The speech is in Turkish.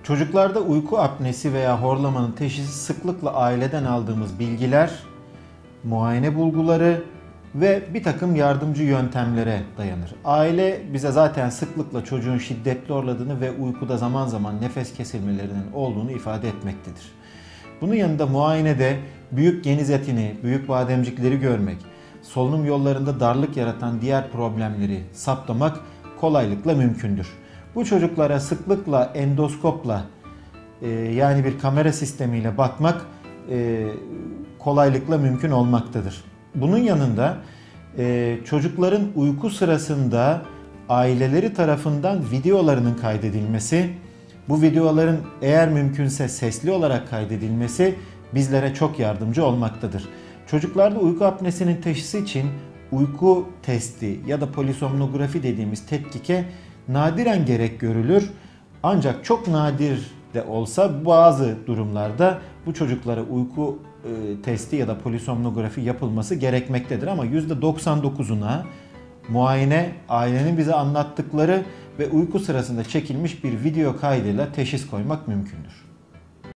Çocuklarda uyku apnesi veya horlamanın teşhisi sıklıkla aileden aldığımız bilgiler, muayene bulguları ve bir takım yardımcı yöntemlere dayanır. Aile bize zaten sıklıkla çocuğun şiddetli horladığını ve uykuda zaman zaman nefes kesilmelerinin olduğunu ifade etmektedir. Bunun yanında muayenede büyük geniz etini, büyük bademcikleri görmek, solunum yollarında darlık yaratan diğer problemleri saptamak kolaylıkla mümkündür. Bu çocuklara sıklıkla endoskopla yani bir kamera sistemiyle bakmak kolaylıkla mümkün olmaktadır. Bunun yanında çocukların uyku sırasında aileleri tarafından videolarının kaydedilmesi, bu videoların eğer mümkünse sesli olarak kaydedilmesi bizlere çok yardımcı olmaktadır. Çocuklarda uyku apnesinin teşhisi için uyku testi ya da polisomnografi dediğimiz tetkike nadiren gerek görülür. Ancak çok nadir de olsa bazı durumlarda bu çocuklara uyku testi ya da polisomnografi yapılması gerekmektedir. Ama %99'una muayene, ailenin bize anlattıkları ve uyku sırasında çekilmiş bir video kaydıyla teşhis koymak mümkündür.